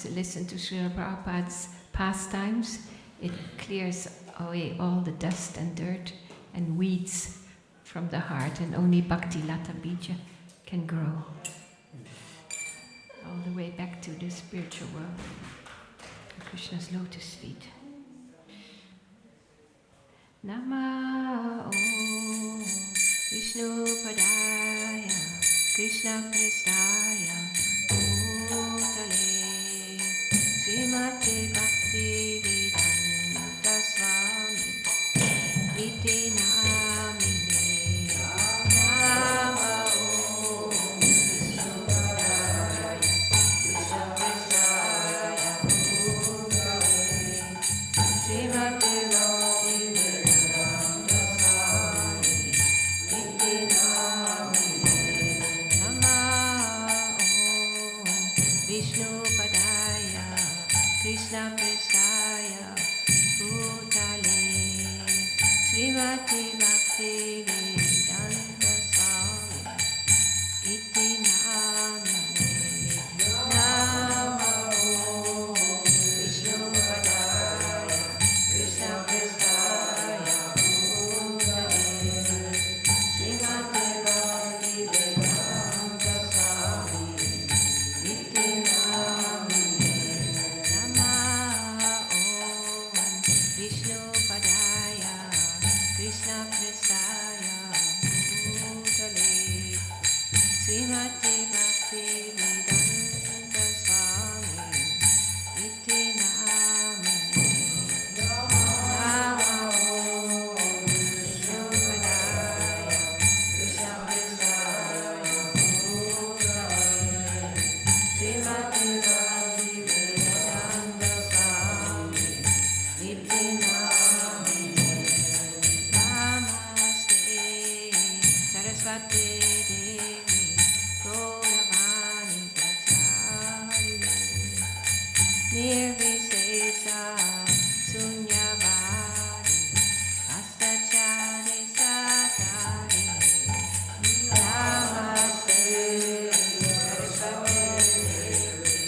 To listen to Srila Prabhupada's pastimes, it clears away all the dust and dirt and weeds from the heart, and only Bhakti Lata Bija can grow all the way back to the spiritual world, Krishna's lotus feet. Nama Om Vishnu Padaya Krishna Prestaya Bhutale Srimati Bhakti Vedanta Swami Iti Namine Nama Om Vishnu Padaya Krishna Prestaya Bhutale Srimati Bhakti Vedanta Swami Iti Namine Nama Om Vishnu Padaya Krishna Prestaya Bhutale Srimati Bhakti Vedanta Swami Iti Namine Nama Om Vishnu Padaya Krishna Prestaya Bhutale Srimati Bhakti Vedanta Swami Iti Namine Nama Om Vishnu Padaya Krishna Prestaya Bhutale Srimati Bhakti Vedanta Swami Iti Namine Nama Om Vishnu Padaya Krishna Prestaya Bhutale Srimati Bhakti Vedanta Swami Iti Namine Namaste Saraswati Devi Gauravani Pracharine Nirvisesa Sunyavadi Astachari Satari Namaste Saraswati Devi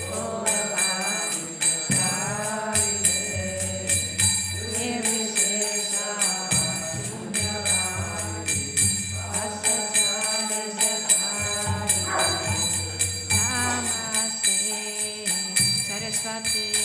Gauravani Pracharine Nirvisesa Sunyavadi Astachari Satari Namaste Saraswati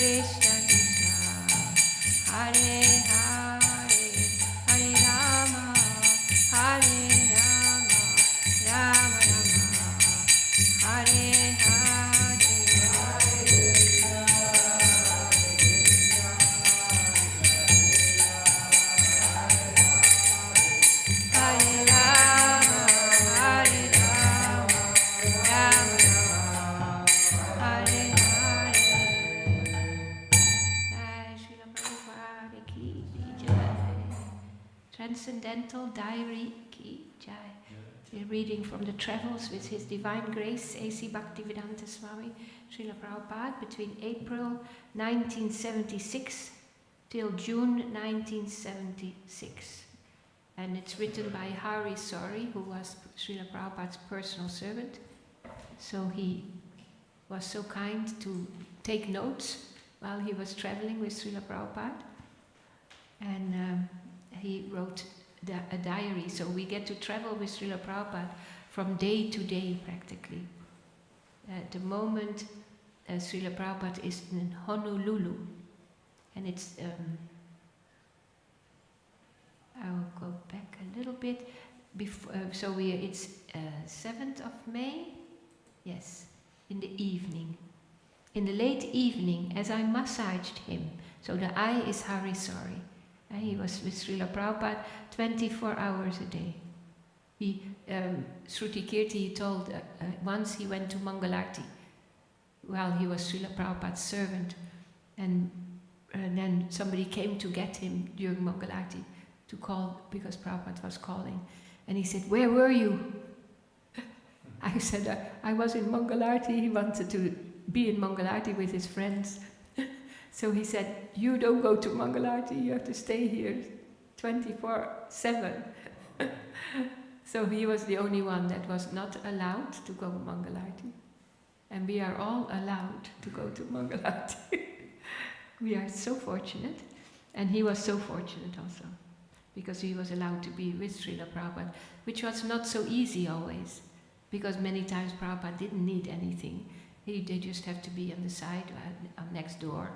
Krishna Krishna, Hare Hare, Hare Rama, Hare Rama, Rama Rama, Hare Hare, Hare Rama, Hare Rama, Rama Rama, Hare Hare. Jai Srila Prabhupada ki jai. Transcendental Diary ki jai. We're reading from the Travels with His Divine Grace, A.C. Bhaktivedanta Swami Srila Prabhupada between April 1976 till June 1976. And it's written by Hari Sori, who was Srila Prabhupada's personal servant. So he was so kind to take notes while he was traveling with Srila Prabhupada. And he wrote a diary, so we get to travel with Srila Prabhupada from day to day practically. At the moment, Srila Prabhupada is in Honolulu, and it's, I will go back a little bit, it's 7th of May, yes, in the evening. In the late evening, as I massaged him, so the I is Hari Sori. He was with Srila Prabhupada 24 hours a day. Shruti Kirti, he told, once he went to Mangalarti while he was Srila Prabhupada's servant, and then somebody came to get him during Mangalarti to call, because Prabhupada was calling. And he said, "Where were you?" I said, I was in Mangalarti. He wanted to be in Mangalarti with his friends. So he said, "You don't go to Mangalarti, you have to stay here 24/7. So he was the only one that was not allowed to go to Mangalarti. And we are all allowed to go to Mangalarti. We are so fortunate. And he was so fortunate also, because he was allowed to be with Srila Prabhupada, which was not so easy always, because many times Prabhupada didn't need anything. They just have to be on the side, next door,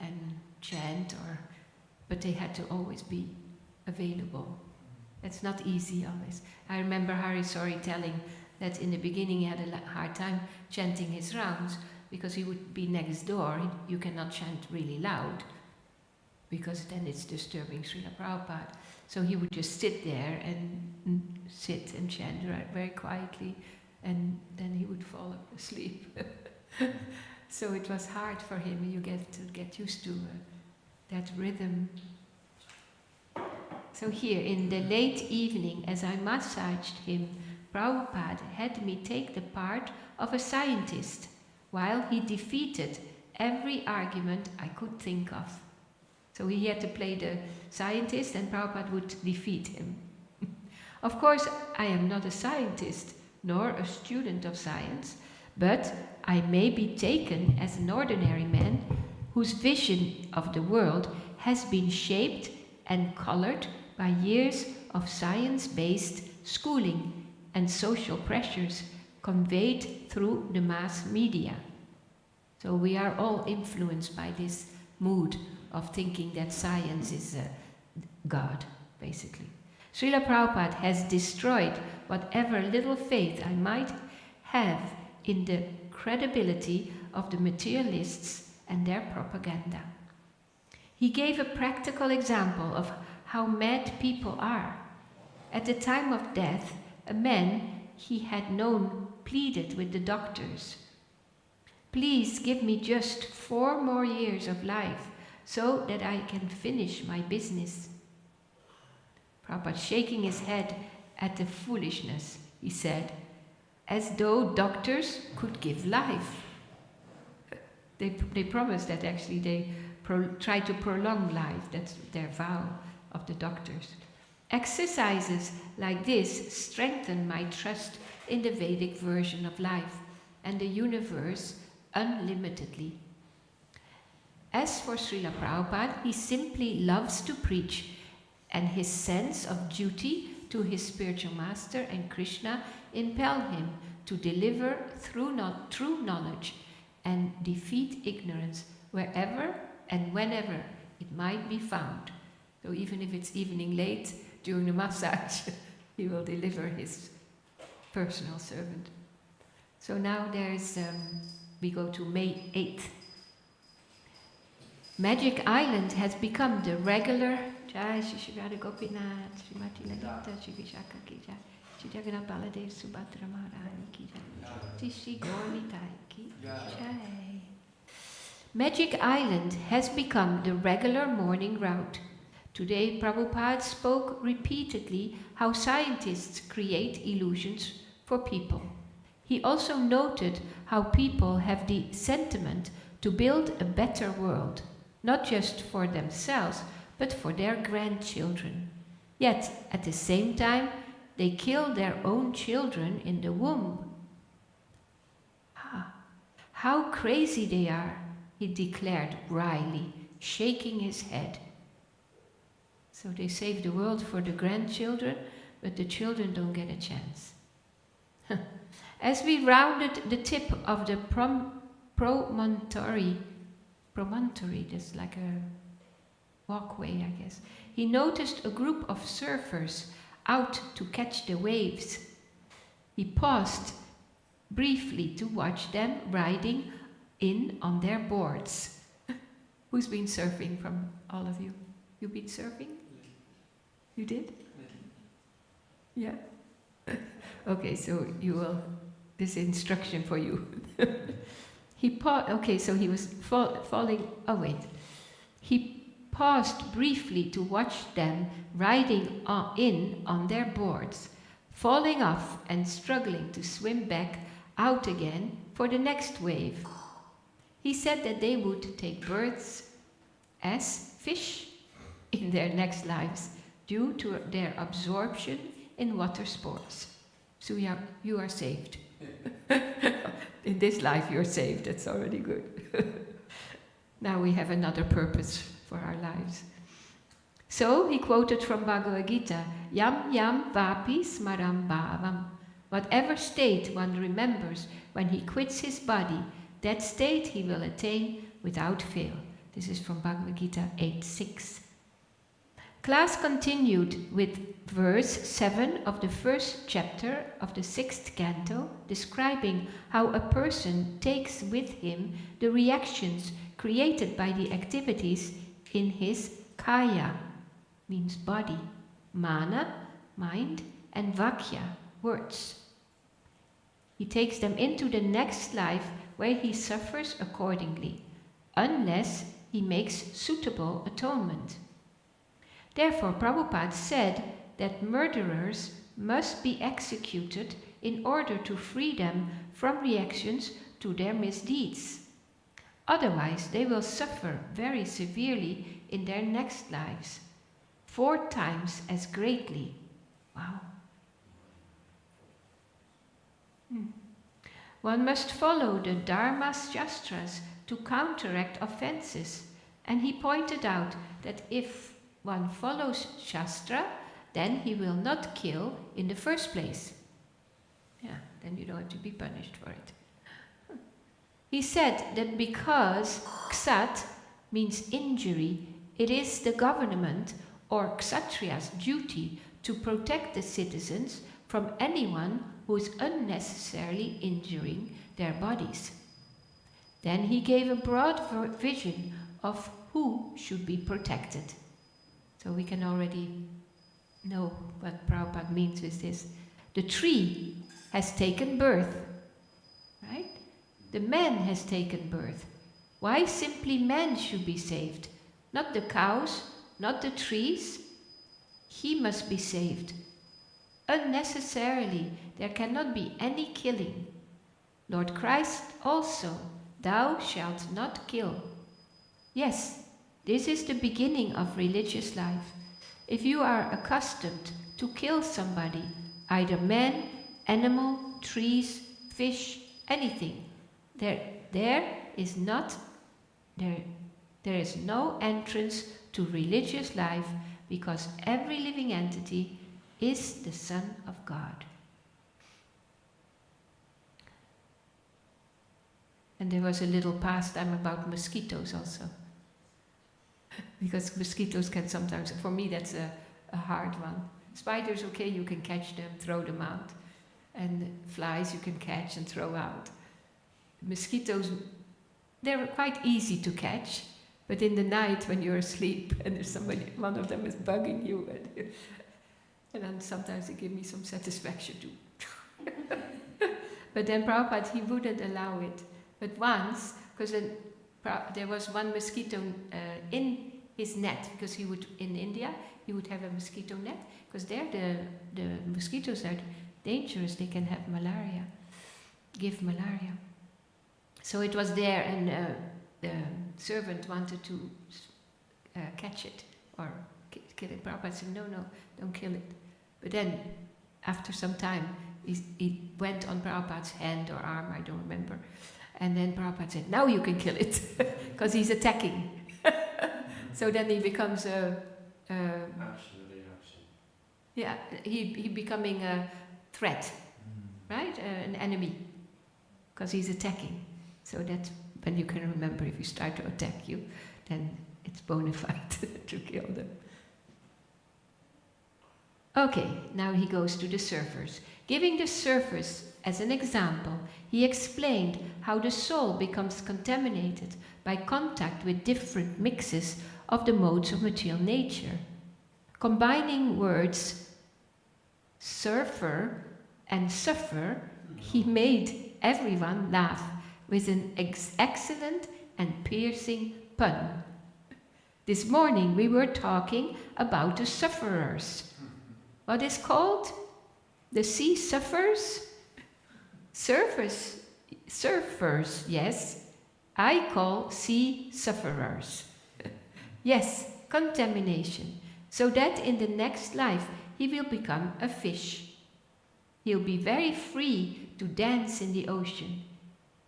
and chant, but they had to always be available. It's not easy always. I remember Hari Sori telling that in the beginning he had a hard time chanting his rounds, because he would be next door. You cannot chant really loud, because then it's disturbing Srila Prabhupada. So he would just sit there and sit and chant very quietly, and then he would fall asleep. So it was hard for him. You get used to that rhythm. So here, in the late evening, as I massaged him, Prabhupada had me take the part of a scientist, while he defeated every argument I could think of. So he had to play the scientist, and Prabhupada would defeat him. Of course, I am not a scientist, nor a student of science, but I may be taken as an ordinary man whose vision of the world has been shaped and colored by years of science-based schooling and social pressures conveyed through the mass media. So we are all influenced by this mood of thinking that science is God, basically. Srila Prabhupada has destroyed whatever little faith I might have in the credibility of the materialists and their propaganda. He gave a practical example of how mad people are. At the time of death, a man he had known pleaded with the doctors, "Please give me just 4 more years of life so that I can finish my business." Prabhupada, shaking his head at the foolishness, he said, "As though doctors could give life." They promised that actually they try to prolong life. That's their vow of the doctors. Exercises like this strengthen my trust in the Vedic version of life and the universe unlimitedly. As for Srila Prabhupada, he simply loves to preach, and his sense of duty to his spiritual master and Krishna impel him to deliver through true knowledge and defeat ignorance wherever and whenever it might be found. So even if it's evening late during the massage, he will deliver his personal servant. So now we go to May 8th. Magic Island has become the regular. Magic Island has become the regular morning route. Today, Prabhupada spoke repeatedly how scientists create illusions for people. He also noted how people have the sentiment to build a better world, not just for themselves, but for their grandchildren. Yet, at the same time, they kill their own children in the womb. How crazy they are, he declared wryly, shaking his head. So they save the world for the grandchildren, but the children don't get a chance. As we rounded the tip of the promontory, that's like a walkway, I guess, he noticed a group of surfers out to catch the waves. He paused briefly to watch them riding in on their boards. Who's been surfing from all of you? You been surfing? You did? Yeah? Okay, so you will, this instruction for you. He was falling, He paused briefly to watch them riding in on their boards, falling off and struggling to swim back out again for the next wave. He said that they would take births as fish in their next lives due to their absorption in water sports. So you are saved. In this life you're saved, that's already good. Now we have another purpose for our lives. So he quoted from Bhagavad Gita, Yam yam vapi smaram bhavam. Whatever state one remembers when he quits his body, that state he will attain without fail. This is from Bhagavad Gita 8.6. Class continued with verse 7 of the first chapter of the 6th canto, describing how a person takes with him the reactions created by the activities in his kaya, means body, mana, mind, and vakya, words. He takes them into the next life where he suffers accordingly, unless he makes suitable atonement. Therefore, Prabhupada said that murderers must be executed in order to free them from reactions to their misdeeds. Otherwise, they will suffer very severely in their next lives, 4 times as greatly. Wow. One must follow the Dharma Shastras to counteract offenses, and he pointed out that if one follows Shastra, then he will not kill in the first place. Yeah, then you don't have to be punished for it. He said that because ksat means injury, it is the government or kshatriya's duty to protect the citizens from anyone who is unnecessarily injuring their bodies. Then he gave a broad vision of who should be protected. So we can already know what Prabhupada means with this. The tree has taken birth, right? The man has taken birth. Why simply man should be saved? Not the cows, not the trees. He must be saved. Unnecessarily, there cannot be any killing. Lord Christ also, thou shalt not kill. Yes, this is the beginning of religious life. If you are accustomed to kill somebody, either man, animal, trees, fish, anything, there is no entrance to religious life, because every living entity is the Son of God. And there was a little pastime about mosquitoes also. Because mosquitoes can sometimes, for me that's a hard one. Spiders, okay, you can catch them, throw them out. And flies you can catch and throw out. Mosquitoes, they're quite easy to catch, but in the night when you're asleep and there's somebody, one of them is bugging you, and then sometimes they give me some satisfaction too. But then Prabhupada, he wouldn't allow it. But once, because there was one mosquito in his net, because he would, in India, he would have a mosquito net, because there the mosquitoes are dangerous, they can have malaria, give malaria. So it was there, and the servant wanted to catch it, or kill it. Prabhupada said, no, don't kill it. But then, after some time, he went on Prabhupada's hand or arm, I don't remember. And then Prabhupada said, now you can kill it, because he's attacking. So then he becomes a... Yeah, he becoming a threat, right? An enemy, because he's attacking. So that's when you can remember, if you start to attack you, then it's bona fide to kill them. Okay, now he goes to the surfers. Giving the surfers as an example, he explained how the soul becomes contaminated by contact with different mixes of the modes of material nature. Combining words surfer and suffer, he made everyone laugh with an excellent and piercing pun. This morning we were talking about the sufferers. What is called? The sea sufferers? Surfers, yes. I call sea sufferers. Yes, contamination. So that in the next life he will become a fish. He'll be very free to dance in the ocean.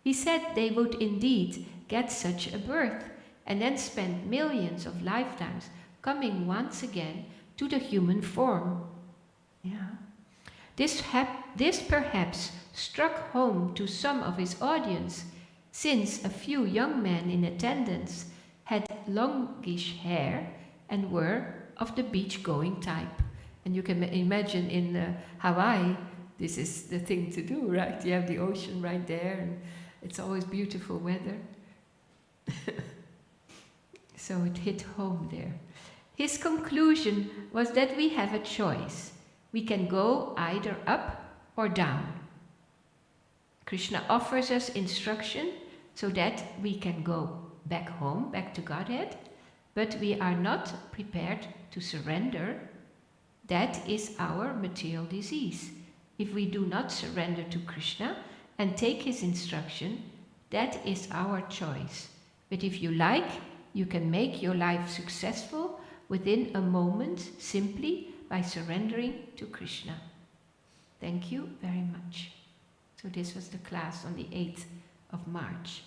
He said they would indeed get such a birth and then spend millions of lifetimes coming once again to the human form. Yeah. This perhaps struck home to some of his audience, since a few young men in attendance had longish hair and were of the beach-going type. And you can imagine in Hawaii, this is the thing to do, right? You have the ocean right there, and it's always beautiful weather. So it hit home there. His conclusion was that we have a choice. We can go either up or down. Krishna offers us instruction so that we can go back home, back to Godhead, but we are not prepared to surrender. That is our material disease. If we do not surrender to Krishna and take his instruction, that is our choice. But if you like, you can make your life successful within a moment simply by surrendering to Krishna. Thank you very much. So this was the class on the 8th of March.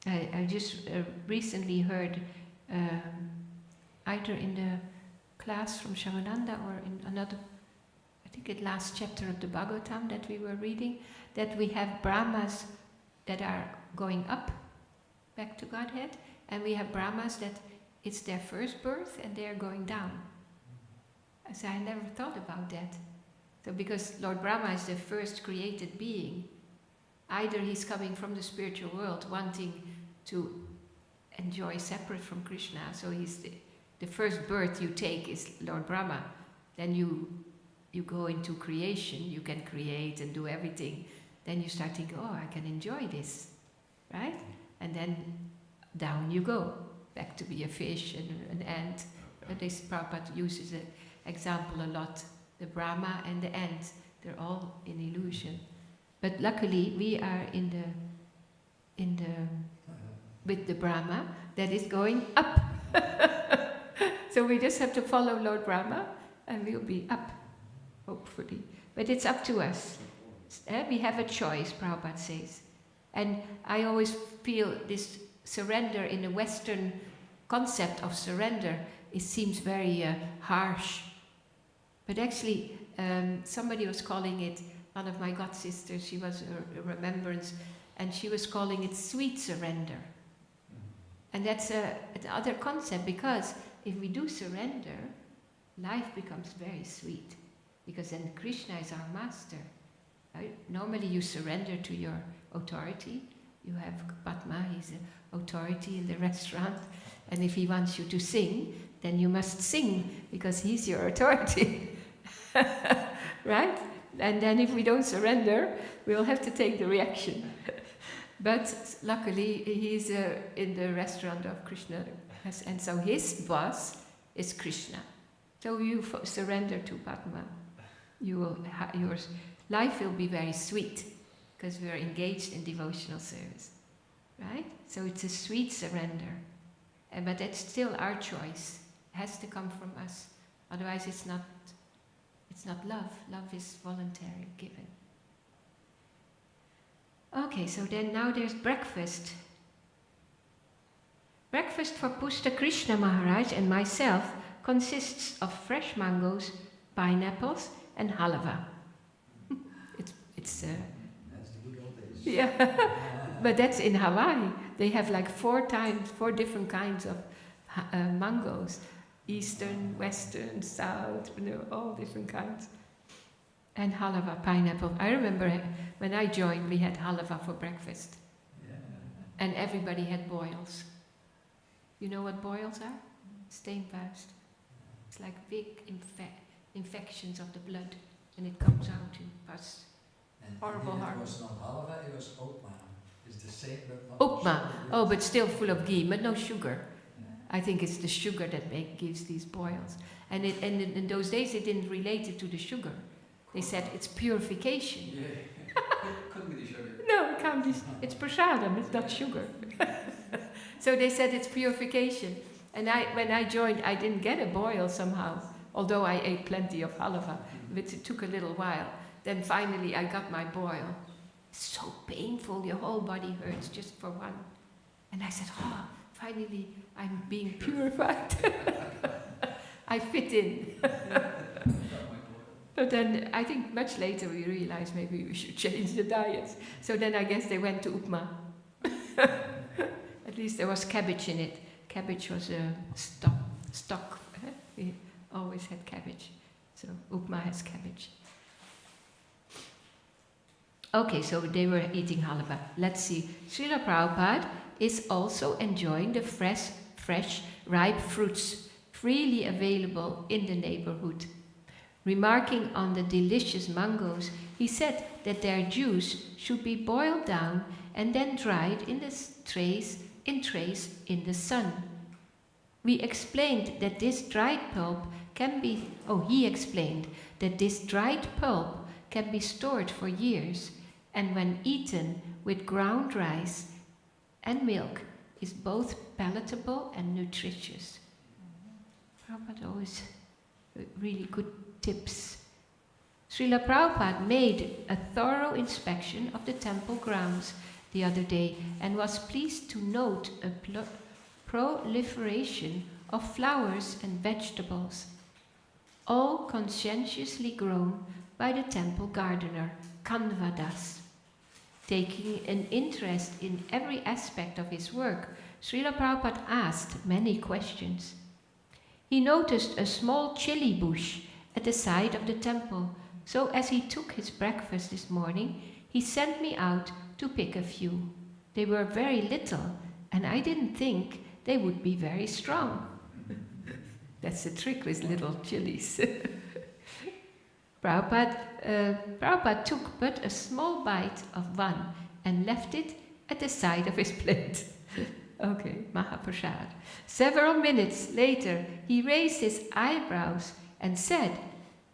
I just recently heard either in the class from Shamananda or in another, I think the last chapter of the Bhagavatam that we were reading, that we have Brahmas that are going up, back to Godhead, and we have Brahmas that it's their first birth and they're going down. So I never thought about that. So because Lord Brahma is the first created being, either he's coming from the spiritual world wanting to enjoy separate from Krishna, so he's the first birth you take is Lord Brahma, then you go into creation, you can create and do everything, then you start thinking, oh, I can enjoy this, right? And then down you go, back to be a fish and an ant. But this Prabhupada uses the example a lot, the Brahma and the ant, they're all in illusion. But luckily we are in the with the Brahma that is going up. So we just have to follow Lord Brahma and we'll be up, hopefully. But it's up to us. We have a choice, Prabhupada says. And I always feel this surrender in the Western concept of surrender, it seems very harsh. But actually, somebody was calling it one of my god sisters, she was a remembrance, and she was calling it sweet surrender. And that's another concept, because if we do surrender, life becomes very sweet, because then Krishna is our master. Right? Normally you surrender to your authority. You have Padma, he's an authority in the restaurant, and if he wants you to sing, then you must sing, because he's your authority. Right? And then if we don't surrender, we'll have to take the reaction. But luckily, he's in the restaurant of Krishna, and so his boss is Krishna. So you surrender to Padma. Your life will be very sweet, because we are engaged in devotional service, right? So it's a sweet surrender, but that's still our choice. It has to come from us. Otherwise, it's not love. Love is voluntary, given. Okay, so then now there's breakfast. Breakfast for Pushta Krishna Maharaj and myself consists of fresh mangoes, pineapples, and halava. It's That's the good old days. yeah, but that's in Hawaii. They have like four different kinds of mangoes. Eastern, Western, South, all different kinds. And halava, pineapple. I remember when I joined, we had halava for breakfast. Yeah. And everybody had boils. You know what boils are? Steenvuist. It's like big infections of the blood, and it comes out in pus. And Horrible. It was not halva, it was opma. It's the same, but not Upma. sugar. Oh, but still full of ghee, but no sugar. I think it's the sugar that gives these boils. And in those days, they didn't relate it to the sugar. They said it's purification. Yeah. Couldn't be the sugar. No, it can't be. It's prasadam, it's not sugar. So they said it's purification. And when I joined, I didn't get a boil somehow, although I ate plenty of halava, but it took a little while. Then finally I got my boil. It's so painful, your whole body hurts just for one. And I said, finally I'm being purified. I fit in. But then I think much later we realized maybe we should change the diets. So then I guess they went to upma. At least there was cabbage in it. Cabbage was a stock. We always had cabbage. So upma has cabbage. Okay, so they were eating halava. Let's see. Srila Prabhupada is also enjoying the fresh, ripe fruits freely available in the neighborhood. Remarking on the delicious mangoes, he said that their juice should be boiled down and then dried in trays in the sun. He explained that this dried pulp can be stored for years, and when eaten with ground rice and milk is both palatable and nutritious. Prabhupada always really good tips. Srila Prabhupada made a thorough inspection of the temple grounds the other day and was pleased to note a proliferation of flowers and vegetables, all conscientiously grown by the temple gardener, Kanvadas. Taking an interest in every aspect of his work, Srila Prabhupada asked many questions. He noticed a small chili bush at the side of the temple, so as he took his breakfast this morning, he sent me out to pick a few. They were very little, and I didn't think they would be very strong. That's the trick with little chilies. Prabhupada took but a small bite of one and left it at the side of his plate. Okay, Mahaprasad. Several minutes later, he raised his eyebrows and said,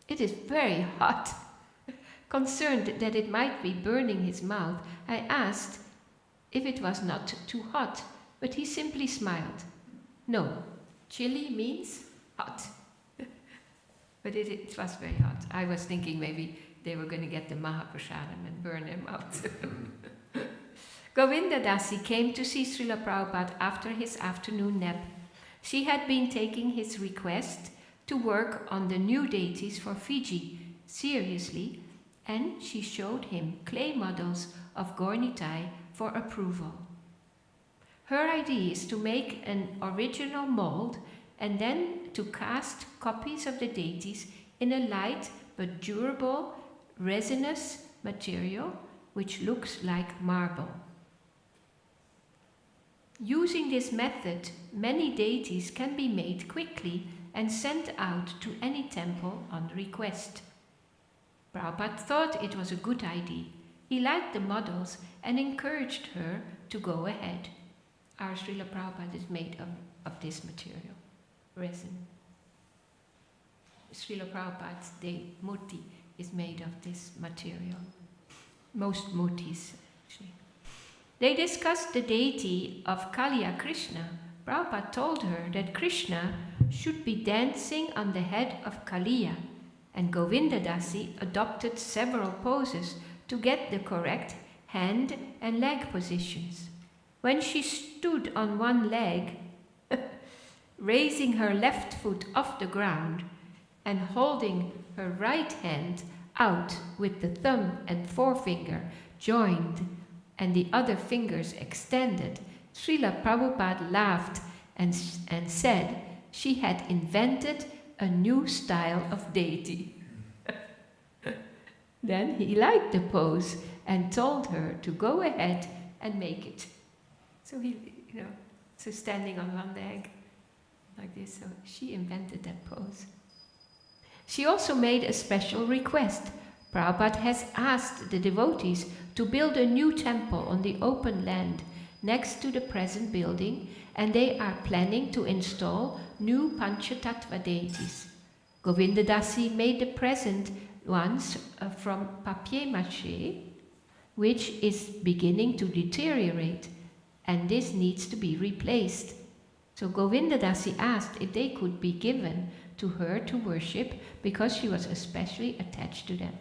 "It is very hot." Concerned that it might be burning his mouth, I asked if it was not too hot, but he simply smiled. No, chili means hot. But it was very hot. I was thinking maybe they were going to get the Mahaprasadam and burn him out. Govinda Dasi came to see Srila Prabhupada after his afternoon nap. She had been taking his request to work on the new deities for Fiji seriously and she showed him clay models of Gornitai for approval. Her idea is to make an original mold and then to cast copies of the deities in a light but durable resinous material which looks like marble. Using this method, many deities can be made quickly and sent out to any temple on request. Prabhupada thought it was a good idea. He liked the models and encouraged her to go ahead. Our Srila Prabhupada is made of this material, resin. Srila Prabhupada's murti is made of this material. Most murtis, actually. They discussed the deity of Kaliya Krishna. Prabhupada told her that Krishna should be dancing on the head of Kaliya, and Govindadasi adopted several poses to get the correct hand and leg positions. When she stood on one leg, raising her left foot off the ground and holding her right hand out with the thumb and forefinger joined and the other fingers extended, Srila Prabhupada laughed and said she had invented a new style of deity. Then he liked the pose and told her to go ahead and make it. So so standing on one leg like this, so she invented that pose. She also made a special request. Prabhupada has asked the devotees to build a new temple on the open land next to the present building, and they are planning to install new Panchatattva deities. Govindadasi made the present ones from papier-mâché, which is beginning to deteriorate, and this needs to be replaced. So Govindadasi asked if they could be given to her to worship because she was especially attached to them.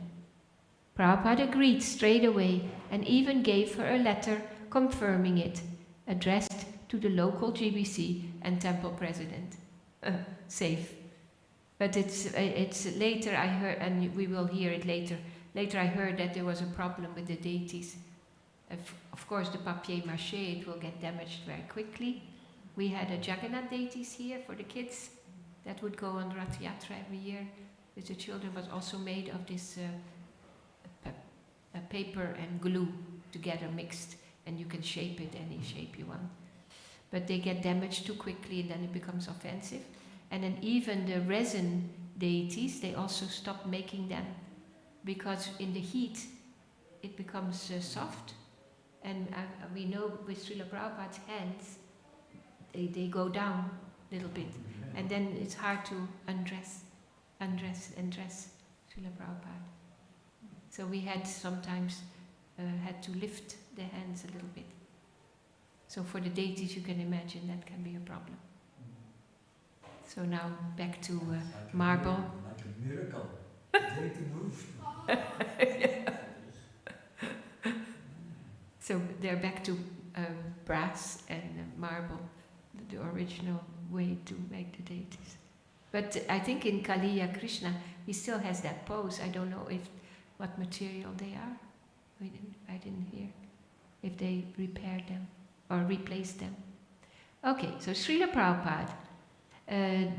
Prabhupada agreed straight away and even gave her a letter confirming it, addressed to the local GBC and temple president. Safe. But it's later I heard, and we will hear it later. Later I heard that there was a problem with the deities. Of course, the papier-mâché, it will get damaged very quickly. We had a Jagannath deities here for the kids that would go on Rath Yatra every year with the children, was also made of this paper and glue together mixed, and you can shape it any shape you want. But they get damaged too quickly and then it becomes offensive. And then even the resin deities, they also stop making them because in the heat it becomes soft. And we know with Srila Prabhupada's hands, they go down a little bit. And then it's hard to undress Srila Prabhupada. So we had sometimes had to lift the hands a little bit. So for the deities, you can imagine that can be a problem. So now back to marble. Like a miracle. The deity moved. So they're back to brass and marble, the original way to make the deities. But I think in Kaliya Krishna, he still has that pose. I don't know what material they are. I didn't hear if they repaired them or replaced them. Okay, so Srila Prabhupada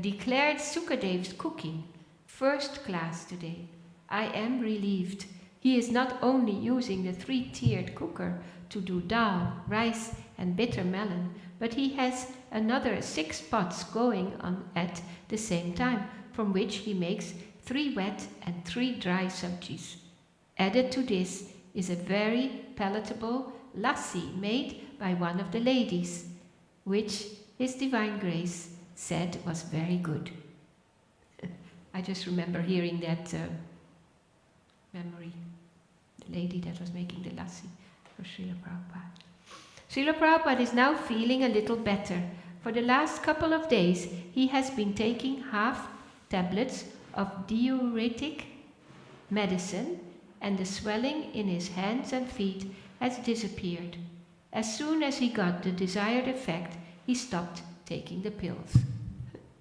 declared Sukadev's cooking first class today. I am relieved. He is not only using the 3-tiered cooker to do dal, rice and bitter melon, but he has another 6 pots going on at the same time, from which he makes 3 wet and 3 dry sabjis. Added to this is a very palatable lassi made by one of the ladies, which His Divine Grace said was very good. I just remember hearing that memory, the lady that was making the lassi for Srila Prabhupada. Srila Prabhupada is now feeling a little better. For the last couple of days, he has been taking half tablets of diuretic medicine, and the swelling in his hands and feet has disappeared. As soon as he got the desired effect, he stopped taking the pills.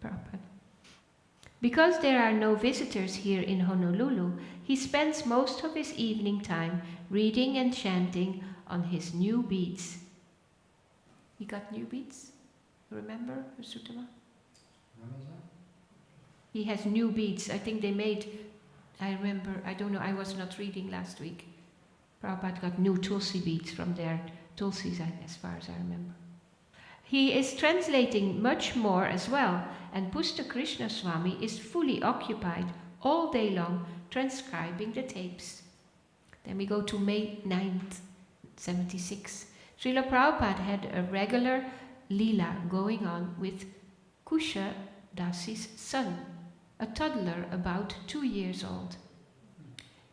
Prabhupada. Because there are no visitors here in Honolulu, he spends most of his evening time reading and chanting on his new beads. He got new beads? Remember, Sutama? He has new beads. I think they made, I remember, I don't know, I was not reading last week. Prabhupada got new Tulsi beads from their Tulsis, as far as I remember. He is translating much more as well, and Pusta Krishna Swami is fully occupied all day long transcribing the tapes. Then we go to May 9th, 76. Srila Prabhupada had a regular lila going on with Kusha Dasi's son, a toddler about 2 years old.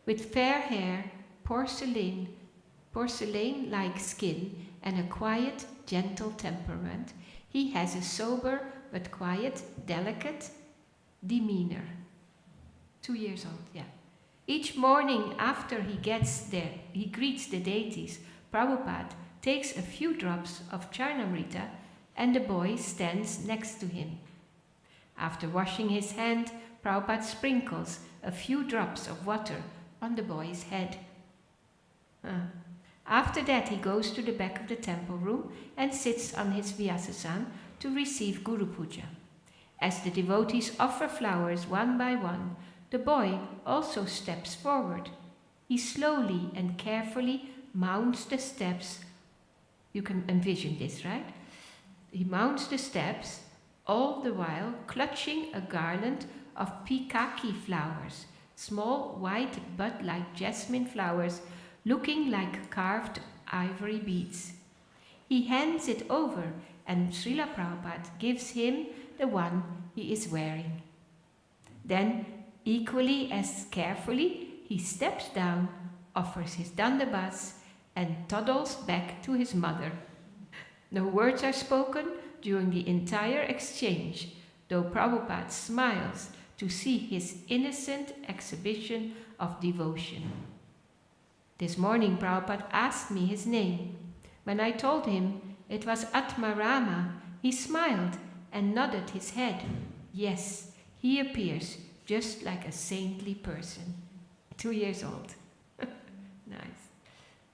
With fair hair, porcelain-like skin, and a quiet, gentle temperament, he has a sober but quiet, delicate demeanor. 2 years old, yeah. Each morning after he gets there, he greets the deities. Prabhupada takes a few drops of Charnamrita and the boy stands next to him. After washing his hand, Prabhupada sprinkles a few drops of water on the boy's head. After that, he goes to the back of the temple room and sits on his Vyasasan to receive Guru Puja. As the devotees offer flowers one by one, the boy also steps forward. He slowly and carefully mounts the steps. You can envision this, right? He mounts the steps, all the while clutching a garland of pikaki flowers, small white bud-like jasmine flowers looking like carved ivory beads. He hands it over and Srila Prabhupada gives him the one he is wearing. Then, equally as carefully, he steps down, offers his dandabas, and toddles back to his mother. No words are spoken during the entire exchange, though Prabhupada smiles to see his innocent exhibition of devotion. This morning, Prabhupada asked me his name. When I told him it was Atmarama, he smiled and nodded his head. Yes, he appears just like a saintly person. 2 years old. Nice.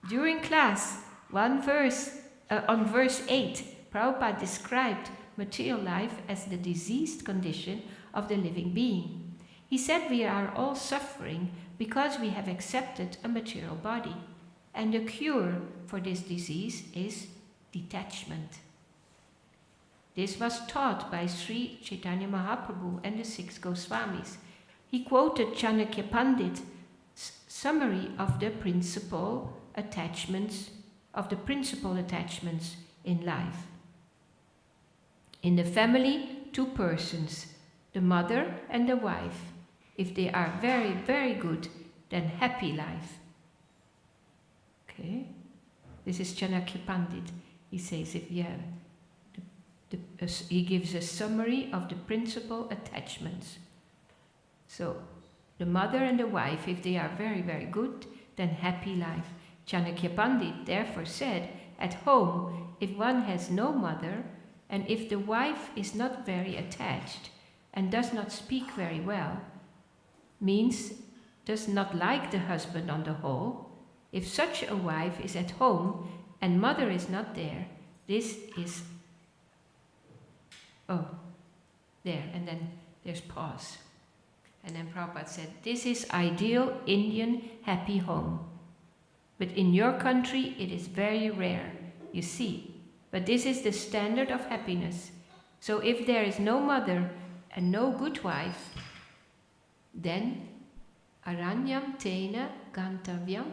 During class, on verse 8, Prabhupada described material life as the diseased condition of the living being. He said we are all suffering because we have accepted a material body, and the cure for this disease is detachment. This was taught by Sri Chaitanya Mahaprabhu and the 6 Goswamis. He quoted Chanakya Pandit's summary of the principal attachments in life. In the family, 2 persons, the mother and the wife. If they are very, very good, then happy life. Okay? This is Chanakya Pandit. He says if you have, he gives a summary of the principal attachments. So, the mother and the wife, if they are very, very good, then happy life. Chanakya Pandit therefore said, at home, if one has no mother, and if the wife is not very attached and does not speak very well, means does not like the husband on the whole, if such a wife is at home and mother is not there, this is, there, and then there's pause. And then Prabhupada said, this is ideal Indian happy home. But in your country it is very rare, you see. But this is the standard of happiness. So if there is no mother and no good wife, then aranyam tena gantavyam,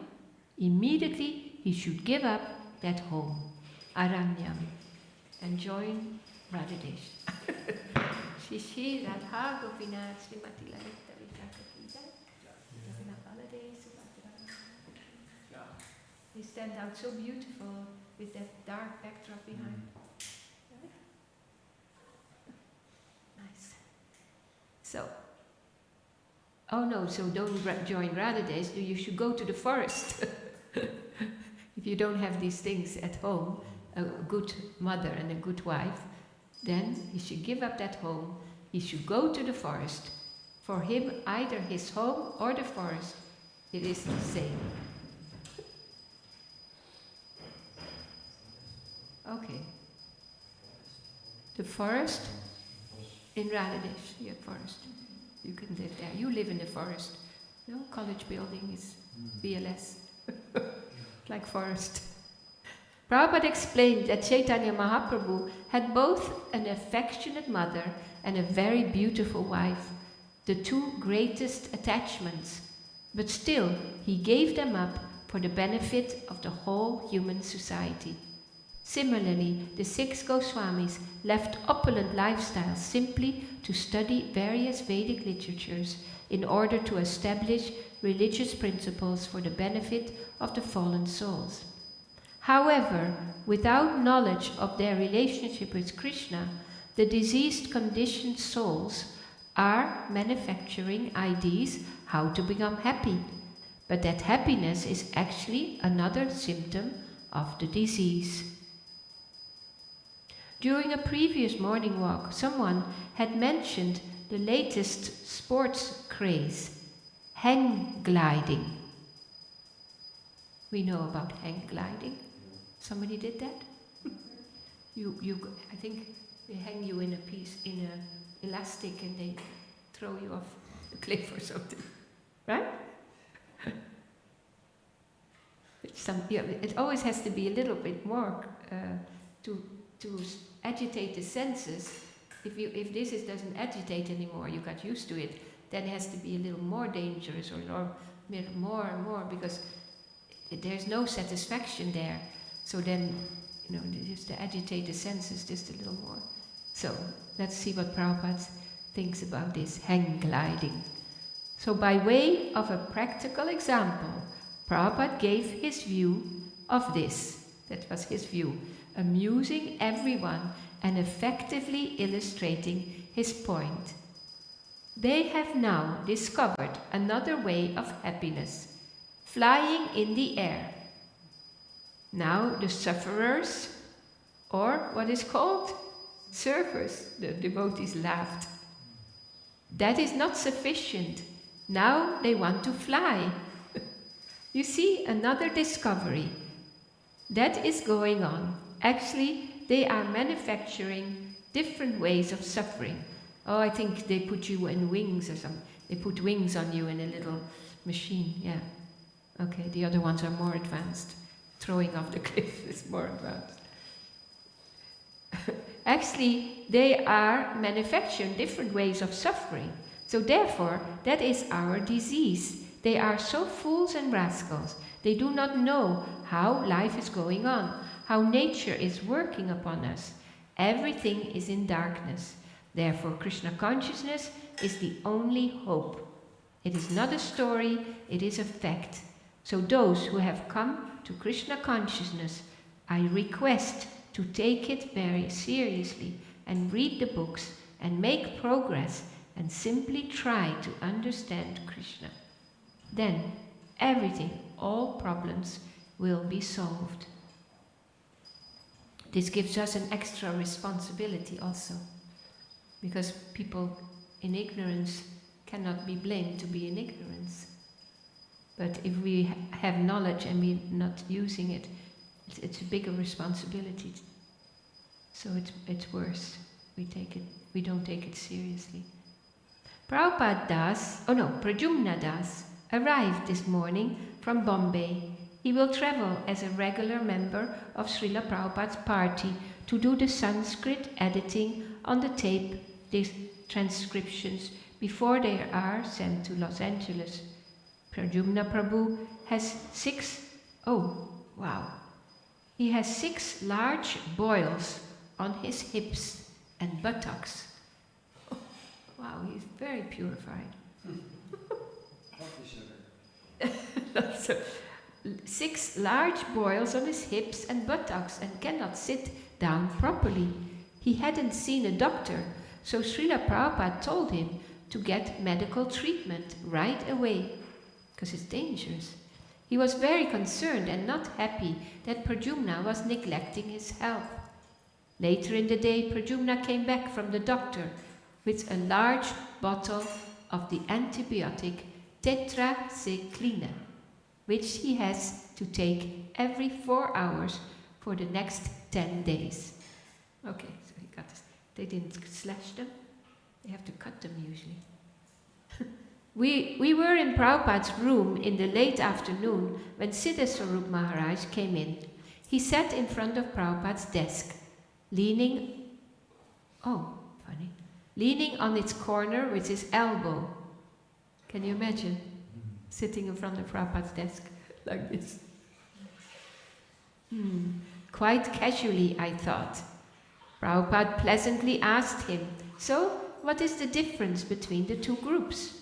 immediately he should give up that home, aranyam, and join Radhadesh. Shishi Radha Gopinath Srimati Lalita Vitakakita. They stand out so beautiful with that dark backdrop behind. Nice. So, so don't join Radhadesh, you should go to the forest. If you don't have these things at home, a good mother and a good wife, then he should give up that home, he should go to the forest For him, either his home or the forest, it is the same. Okay. The forest in Radhadesh, yeah, forest. You can live there. You live in the forest. No, college building is BLS. Like forest. Prabhupada explained that Chaitanya Mahaprabhu had both an affectionate mother and a very beautiful wife, the two greatest attachments, but still he gave them up for the benefit of the whole human society. Similarly, the 6 Goswamis left opulent lifestyles simply to study various Vedic literatures in order to establish religious principles for the benefit of the fallen souls. However, without knowledge of their relationship with Krishna, the diseased conditioned souls are manufacturing ideas how to become happy, but that happiness is actually another symptom of the disease. During a previous morning walk, someone had mentioned the latest sports craze, hang gliding. We know about hang gliding. Somebody did that? I think they hang you in a piece, in an elastic, and they throw you off the cliff or something, right? It always has to be a little bit more to agitate the senses. If this doesn't agitate anymore, you got used to it, then it has to be a little more dangerous or more and more, because there's no satisfaction there. So then, just to agitate the senses just a little more. So let's see what Prabhupada thinks about this hang gliding. So by way of a practical example, Prabhupada gave his view of this. That was his view, amusing everyone and effectively illustrating his point. They have now discovered another way of happiness, flying in the air. Now the sufferers, or what is called surfers, the devotees laughed. That is not sufficient. Now they want to fly. You see, another discovery that is going on. Actually, they are manufacturing different ways of suffering. Oh, I think they put you in wings or something. They put wings on you in a little machine, yeah. Okay, the other ones are more advanced. Throwing off the cliff is more advanced. Actually, they are manufacturing different ways of suffering. So therefore, that is our disease. They are so fools and rascals. They do not know how life is going on, how nature is working upon us. Everything is in darkness. Therefore, Krishna consciousness is the only hope. It is not a story, it is a fact. So those who have come to Krishna consciousness, I request to take it very seriously and read the books and make progress and simply try to understand Krishna. Then everything, all problems will be solved. This gives us an extra responsibility also, because people in ignorance cannot be blamed to be in ignorance. But if we have knowledge and we're not using it, it's a bigger responsibility. So it's worse. We don't take it seriously. Prabhupada Das, Pradyumna Das, arrived this morning from Bombay. He will travel as a regular member of Srila Prabhupada's party to do the Sanskrit editing on the tape, these transcriptions, before they are sent to Los Angeles. Pradyumna Prabhu has 6 large boils on his hips and buttocks. Oh, wow, he's very purified. So, 6 large boils on his hips and buttocks and cannot sit down properly. He hadn't seen a doctor, so Srila Prabhupada told him to get medical treatment right away, because it's dangerous. He was very concerned and not happy that Pradyumna was neglecting his health. Later in the day, Pradyumna came back from the doctor with a large bottle of the antibiotic tetracycline, which he has to take every 4 hours for the next 10 days. Okay, so he got this. They didn't slash them. They have to cut them usually. We were in Prabhupada's room in the late afternoon when Siddha Swarup Maharaj came in. He sat in front of Prabhupada's desk, leaning on its corner with his elbow. Can you imagine sitting in front of Prabhupada's desk like this? Quite casually, I thought. Prabhupada pleasantly asked him, "So, what is the difference between the two groups?"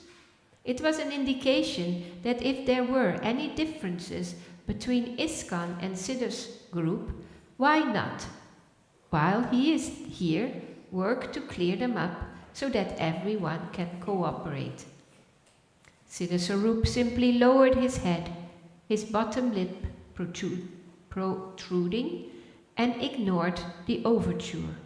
It was an indication that if there were any differences between ISKCON and Siddha's group, why not, while he is here, work to clear them up so that everyone can cooperate. Siddha Swarup simply lowered his head, his bottom lip protruding, and ignored the overture.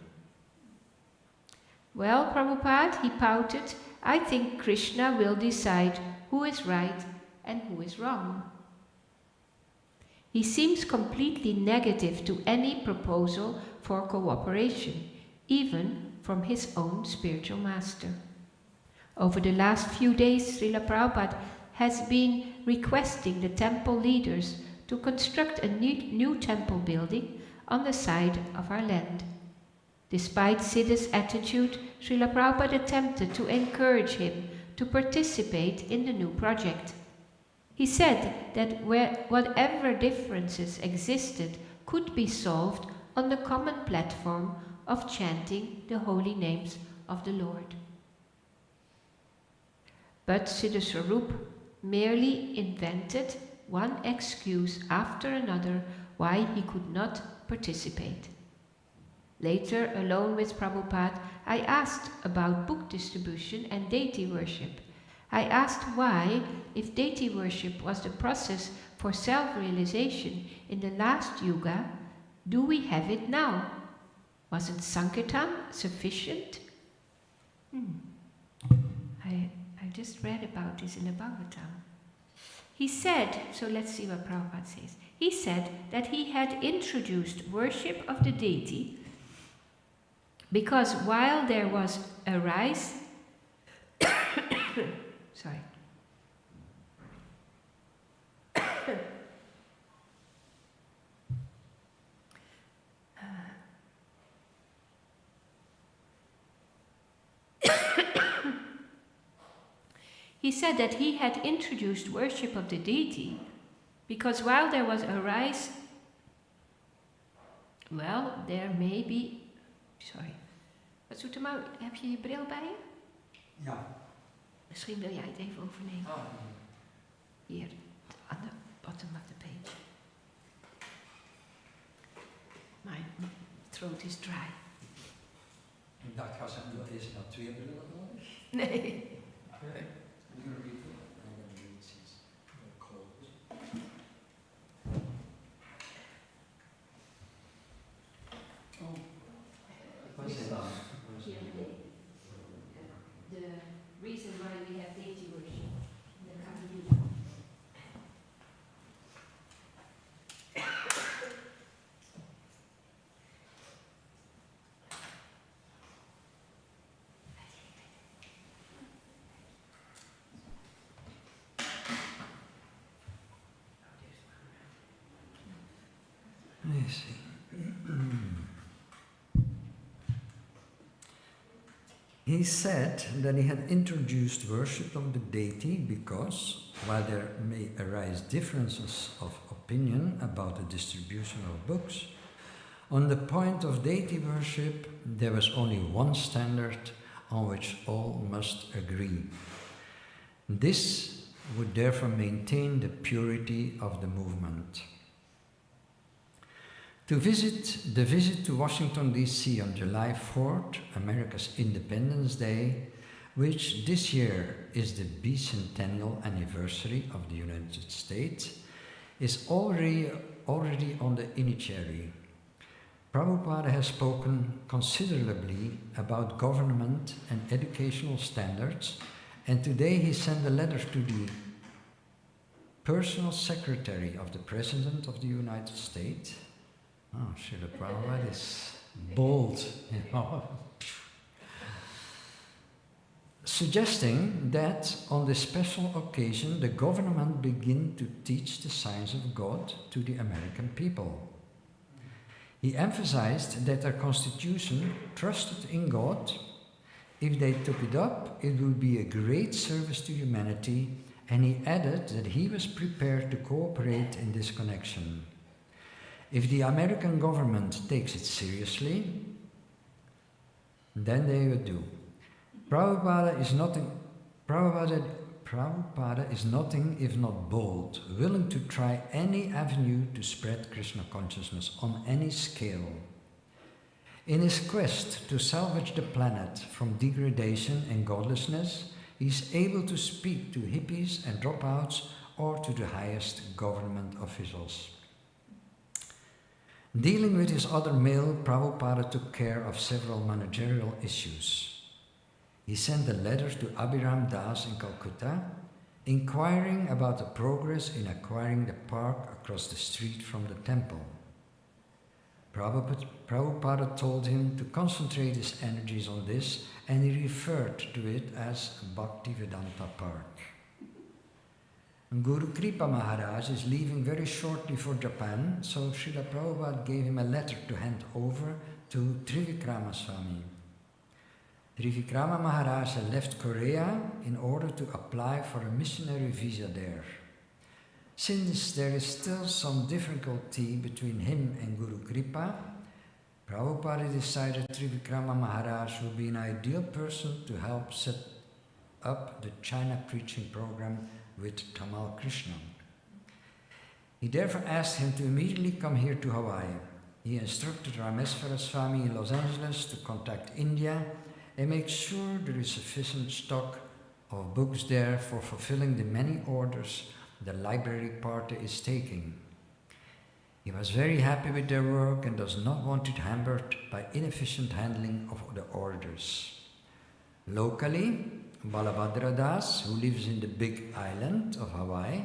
"Well, Prabhupada," he pouted, "I think Krishna will decide who is right and who is wrong." He seems completely negative to any proposal for cooperation, even from his own spiritual master. Over the last few days, Srila Prabhupada has been requesting the temple leaders to construct a new temple building on the side of our land. Despite Siddha's attitude, Srila Prabhupada attempted to encourage him to participate in the new project. He said that whatever differences existed could be solved on the common platform of chanting the holy names of the Lord. But Siddha Swarup merely invented one excuse after another why he could not participate. Later, alone with Prabhupada, I asked about book distribution and deity worship. I asked why, if deity worship was the process for self-realization in the last yuga, do we have it now? Wasn't Sankirtan sufficient? I just read about this in the Bhagavatam. He said, so let's see what Prabhupada says. He said that he had introduced worship of the deity because while there was a rise, sorry. He said that he had introduced worship of the deity because while there was a rise, well, there may be... Sorry. Wat zoet hem uit? Heb je je bril bij je? Ja. Misschien wil jij het even overnemen. Ah, Hier, on the bottom of the page. My throat is dry. ik dacht, ga ze nu eerst naar 2 brillen nodig? Nee. Okay. The reason why we have deity worship, the Kali. Let's see. He said that he had introduced worship of the deity because, while there may arise differences of opinion about the distribution of books, on the point of deity worship there was only one standard on which all must agree. This would therefore maintain the purity of the movement. The visit to Washington, D.C. on July 4th, America's Independence Day, which this year is the bicentennial anniversary of the United States, is already on the initiatory. Prabhupada has spoken considerably about government and educational standards And today he sent a letter to the personal secretary of the President of the United States. Oh, Srila Prabhupada is bold, you know. Suggesting that on this special occasion the government begin to teach the signs of God to the American people. He emphasized that their constitution trusted in God. If they took it up, it would be a great service to humanity, and he added that he was prepared to cooperate in this connection. If the American government takes it seriously, then they would do. Prabhupada is nothing if not bold, willing to try any avenue to spread Krishna consciousness on any scale. In his quest to salvage the planet from degradation and godlessness, he is able to speak to hippies and dropouts or to the highest government officials. Dealing with his other mail, Prabhupada took care of several managerial issues. He sent a letter to Abhiram Das in Calcutta, inquiring about the progress in acquiring the park across the street from the temple. Prabhupada told him to concentrate his energies on this, and he referred to it as Bhaktivedanta Park. Guru Kripa Maharaj is leaving very shortly for Japan, so Srila Prabhupada gave him a letter to hand over to Trivikrama Swami. Trivikrama Maharaj had left Korea in order to apply for a missionary visa there. Since there is still some difficulty between him and Guru Kripa, Prabhupada decided Trivikrama Maharaj would be an ideal person to help set up the China preaching program with Tamal Krishna. He therefore asked him to immediately come here to Hawaii. He instructed Rameswara Swami in Los Angeles to contact India and make sure there is sufficient stock of books there for fulfilling the many orders the library party is taking. He was very happy with their work and does not want it hampered by inefficient handling of the orders. Locally, Balabhadra Das, who lives in the Big Island of Hawaii,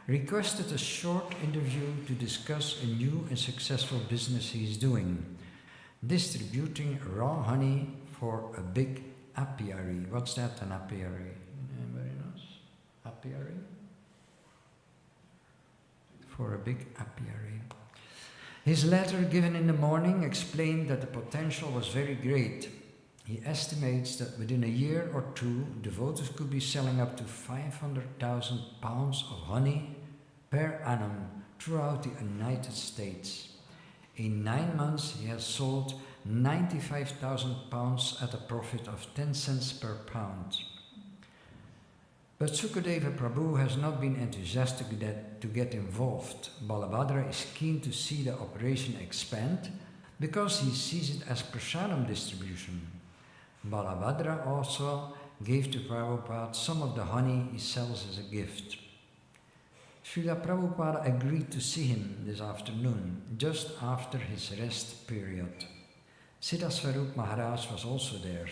requested a short interview to discuss a new and successful business he is doing, distributing raw honey for a big apiary. What's that, an apiary? Anybody knows? Apiary? For a big apiary. His letter given in the morning explained that the potential was very great. He estimates that within a year or two, devotees could be selling up to 500,000 pounds of honey per annum throughout the United States. In 9 months, he has sold 95,000 pounds at a profit of 10 cents per pound. But Sukadeva Prabhu has not been enthusiastic to get involved. Balabhadra is keen to see the operation expand because he sees it as prasadam distribution. Balabhadra also gave to Prabhupada some of the honey he sells as a gift. Srila Prabhupada agreed to see him this afternoon, just after his rest period. Siddhaswarup Maharaj was also there.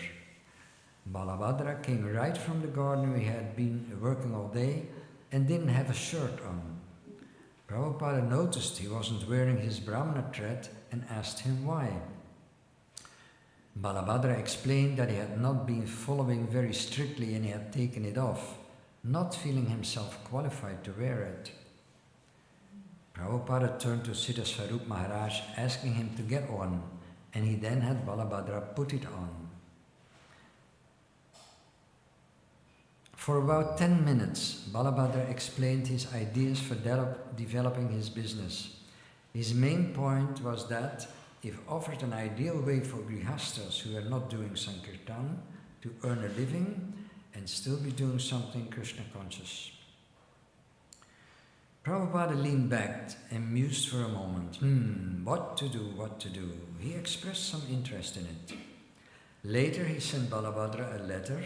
Balabhadra came right from the garden where he had been working all day and didn't have a shirt on. Prabhupada noticed he wasn't wearing his Brahmana thread and asked him why. Balabhadra explained that he had not been following very strictly and he had taken it off, not feeling himself qualified to wear it. Prabhupada turned to Siddhaswarup Maharaj asking him to get one, and he then had Balabhadra put it on. For about 10 minutes, Balabhadra explained his ideas for developing his business. His main point was that if offered an ideal way for grihastas who are not doing Sankirtan to earn a living and still be doing something Krishna conscious. Prabhupada leaned back and mused for a moment. What to do? He expressed some interest in it. Later he sent Balabhadra a letter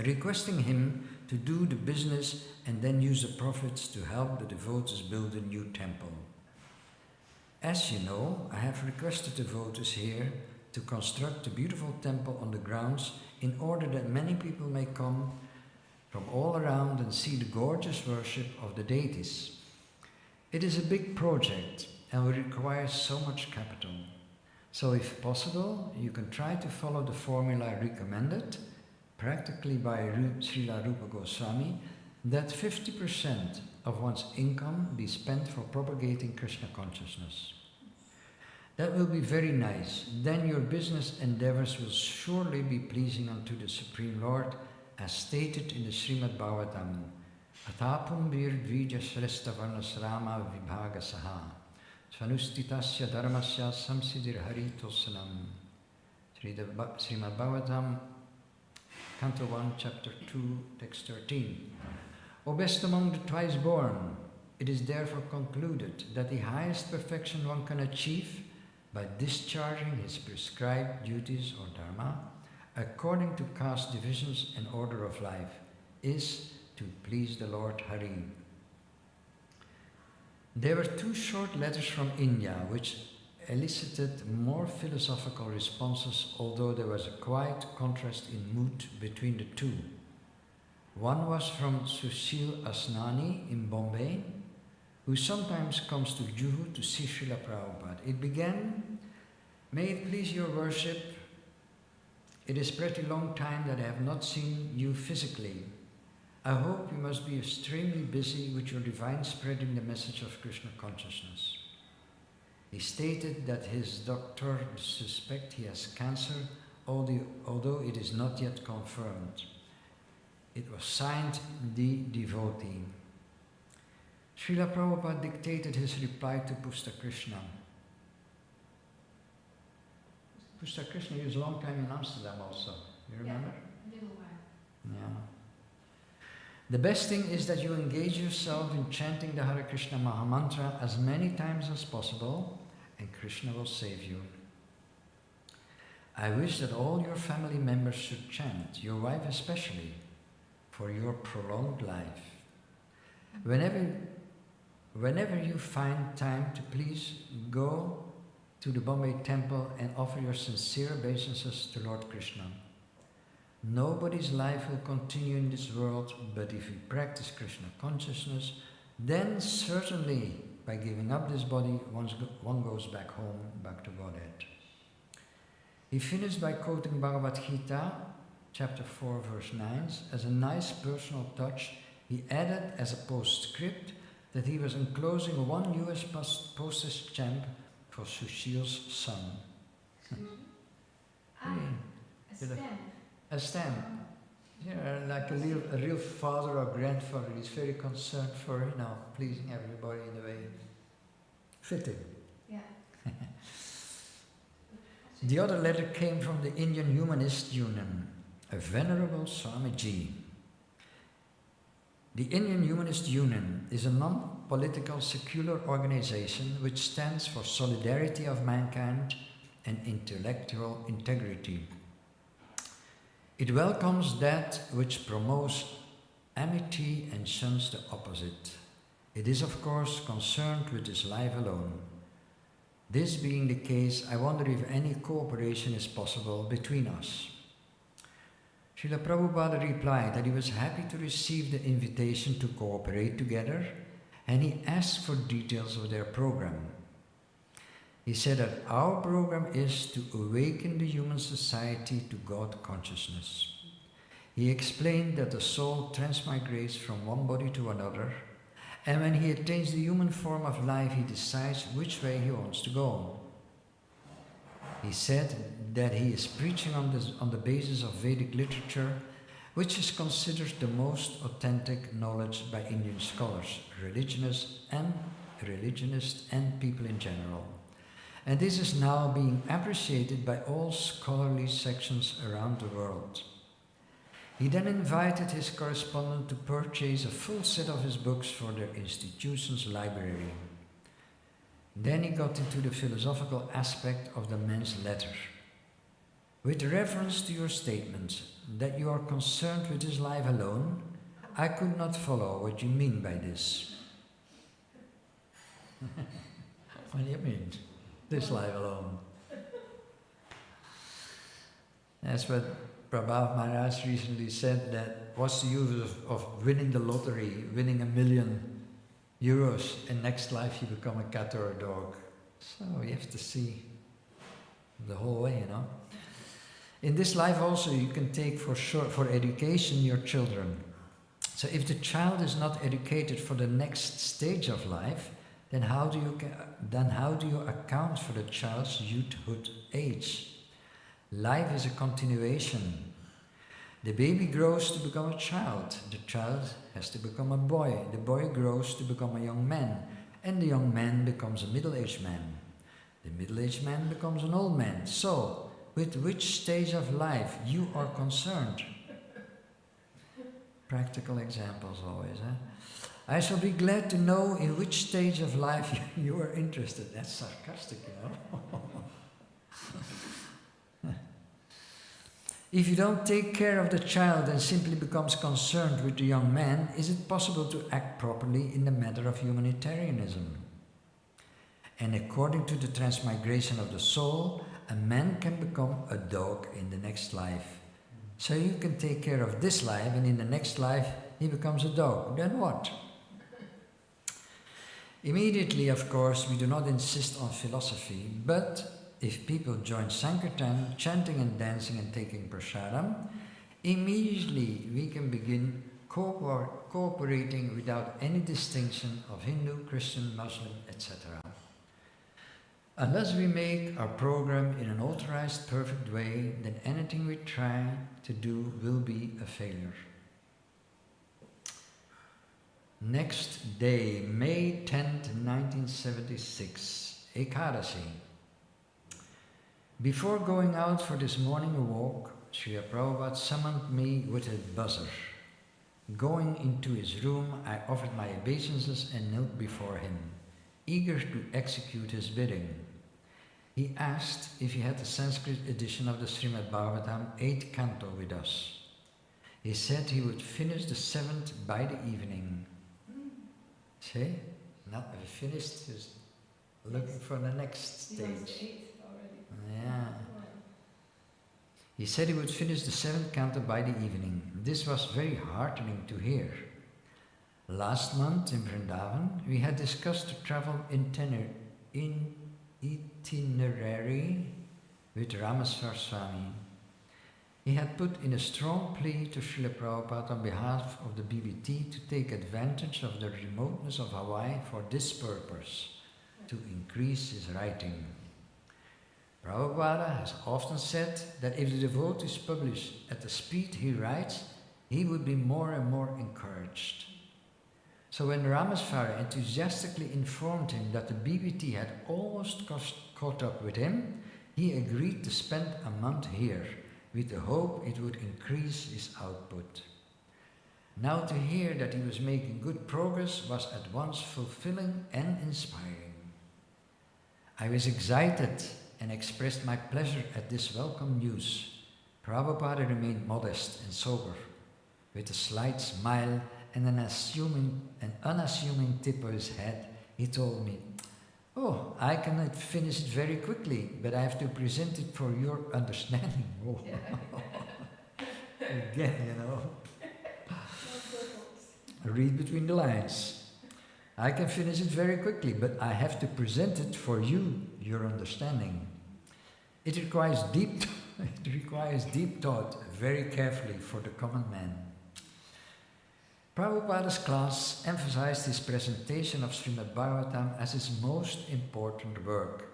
requesting him to do the business and then use the profits to help the devotees build a new temple. As you know, I have requested devotees here to construct a beautiful temple on the grounds in order that many people may come from all around and see the gorgeous worship of the deities. It is a big project and will require so much capital. So if possible, you can try to follow the formula recommended, practically by Srila Rupa Goswami, that 50% of one's income be spent for propagating Krishna consciousness. That will be very nice. Then your business endeavors will surely be pleasing unto the Supreme Lord, as stated in the Srimad Bhagavatam. Atapum vir dvija shrestha varnasrama vibhaga saha. Svanustitasya dharmasya samsidir haritosanam. Srimad Bhagavatam, Canto 1, Chapter 2, Text 13. O best among the twice born, it is therefore concluded that the highest perfection one can achieve by discharging his prescribed duties or dharma, according to caste divisions and order of life, is to please the Lord Hari. There were 2 short letters from India which elicited more philosophical responses, although there was a quite contrast in mood between the 2. One was from Sushil Asnani in Bombay, who sometimes comes to Juhu to see Srila Prabhupada. It began, "May it please your worship, it is pretty long time that I have not seen you physically. I hope you must be extremely busy with your divine spreading the message of Krishna consciousness." He stated that his doctor suspects he has cancer, although it is not yet confirmed. It was signed, "The Devotee." Srila Prabhupada dictated his reply to Pusta Krishna. Pusta Krishna used a long time in Amsterdam also. You remember? Yeah, a little while. Yeah. The best thing is that you engage yourself in chanting the Hare Krishna Mahamantra as many times as possible, and Krishna will save you. I wish that all your family members should chant, your wife especially, for your prolonged life. Whenever you find time to, please go to the Bombay temple and offer your sincere obeisances to Lord Krishna. Nobody's life will continue in this world, but if we practice Krishna consciousness, then certainly by giving up this body, one goes back home, back to Godhead. He finished by quoting Bhagavad Gita, chapter 4, verse 9. As a nice personal touch, he added as a postscript that he was enclosing 1 US postage stamp for Sushil's son. A stamp. A stamp. Yeah, like a real father or grandfather. He's very concerned for, pleasing everybody in a way. Fitting. Yeah. The other letter came from the Indian Humanist Union, a venerable Swamiji. The Indian Humanist Union is a non-political secular organization which stands for solidarity of mankind and intellectual integrity. It welcomes that which promotes amity and shuns the opposite. It is, of course, concerned with this life alone. This being the case, I wonder if any cooperation is possible between us. Srila Prabhupada replied that he was happy to receive the invitation to cooperate together, and he asked for details of their program. He said that our program is to awaken the human society to God consciousness. He explained that the soul transmigrates from one body to another, and when he attains the human form of life, he decides which way he wants to go. He said that he is preaching on the basis of Vedic literature, which is considered the most authentic knowledge by Indian scholars, religionists and people in general. And this is now being appreciated by all scholarly sections around the world. He then invited his correspondent to purchase a full set of his books for their institution's library. Then he got into the philosophical aspect of the man's letter. With reference to your statement that you are concerned with his life alone, I could not follow what you mean by this. What do you mean? This life alone. That's what Prabhupada Maharaj recently said, that what's the use of winning the lottery, winning €1 million, and next life you become a cat or a dog. So you have to see the whole way, you know. In this life also you can take for education your children. So if the child is not educated for the next stage of life, then how do you account for the child's youthhood age? Life is a continuation. The baby grows to become a child. The child has to become a boy. The boy grows to become a young man. And the young man becomes a middle-aged man. The middle-aged man becomes an old man. So, with which stage of life you are concerned? Practical examples always, huh? I shall be glad to know in which stage of life you are interested. That's sarcastic, you know. If you don't take care of the child and simply becomes concerned with the young man, is it possible to act properly in the matter of humanitarianism? And according to the transmigration of the soul, a man can become a dog in the next life. So you can take care of this life, and in the next life he becomes a dog. Then what? Immediately, of course, we do not insist on philosophy, but if people join Sankirtan, chanting and dancing and taking prasadam, immediately we can begin cooperating without any distinction of Hindu, Christian, Muslim, etc. Unless we make our program in an authorized, perfect way, then anything we try to do will be a failure. Next day, May 10th, 1976, Ekadashi. Before going out for this morning walk, Srila Prabhupada summoned me with a buzzer. Going into his room, I offered my obeisances and knelt before him, eager to execute his bidding. He asked if he had the Sanskrit edition of the Srimad Bhagavatam 8th canto with us. He said he would finish the 7th by the evening. See? Not finished, he's looking for the next stage. Yeah. He said he would finish the 7th canto by the evening. This was very heartening to hear. Last month in Vrindavan, we had discussed the travel itinerary with Ramaswar Swami. He had put in a strong plea to Srila Prabhupada on behalf of the BBT to take advantage of the remoteness of Hawaii for this purpose, to increase his writing. Prabhupada has often said that if the devotees publish at the speed he writes, he would be more and more encouraged. So when Ramaswara enthusiastically informed him that the BBT had almost caught up with him, he agreed to spend a month here, with the hope it would increase his output. Now to hear that he was making good progress was at once fulfilling and inspiring. I was excited and expressed my pleasure at this welcome news. Prabhupada remained modest and sober, with a slight smile and an unassuming tip of his head. He told me, "Oh, I cannot finish it very quickly, but I have to present it for your understanding." Oh. Again, you know. Read between the lines. I can finish it very quickly, but I have to present it for you, your understanding. It requires deep thought, very carefully for the common man. Prabhupada's class emphasized his presentation of Srimad Bhagavatam as his most important work.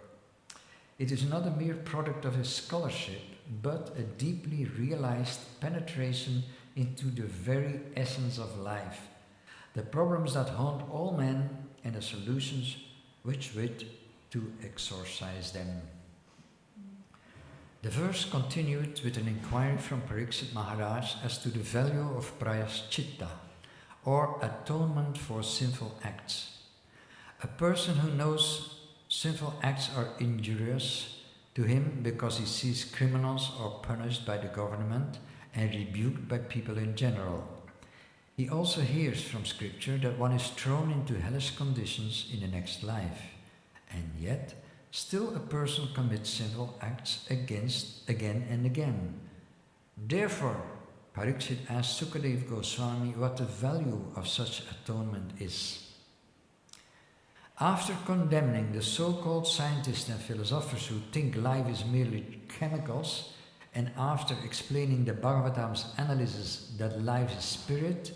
It is not a mere product of his scholarship, but a deeply realized penetration into the very essence of life, the problems that haunt all men and the solutions which wit to exorcise them. The verse continued with an inquiry from Pariksit Maharaj as to the value of prayaschitta, or atonement for sinful acts. A person who knows sinful acts are injurious to him because he sees criminals are punished by the government and rebuked by people in general. He also hears from scripture that one is thrown into hellish conditions in the next life, and yet still a person commits sinful acts again and again, Therefore, Pariksit asked Sukadeva Goswami what the value of such atonement is. After condemning the so-called scientists and philosophers who think life is merely chemicals, and after explaining the Bhagavatam's analysis that life is spirit,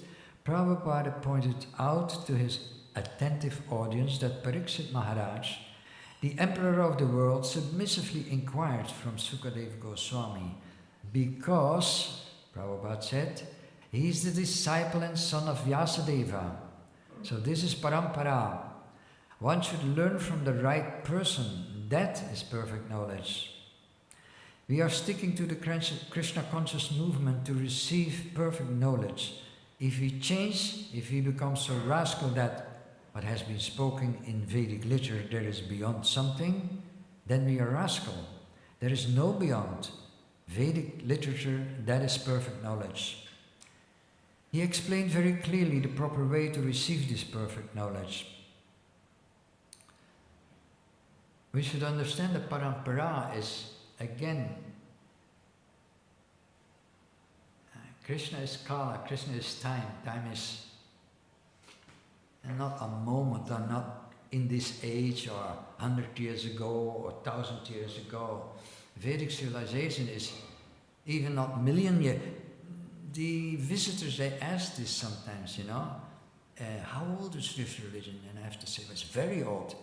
Prabhupada pointed out to his attentive audience that Pariksit Maharaj, the emperor of the world, submissively inquired from Sukadeva Goswami because, Prabhupada said, he is the disciple and son of Vyasadeva. So this is parampara. One should learn from the right person. That is perfect knowledge. We are sticking to the Krishna conscious movement to receive perfect knowledge. If we change, if we become so rascal that what has been spoken in Vedic literature, there is beyond something, then we are rascal. There is no beyond. Vedic literature, that is perfect knowledge. He explained very clearly the proper way to receive this perfect knowledge. We should understand that parampara is, again, Krishna is Kala, Krishna is time. Time is not a moment, or not in this age, or 100 years ago, or 1,000 years ago. Vedic civilization is even not million years. The visitors, they ask this sometimes, how old is this religion? And I have to say, well, it's very old.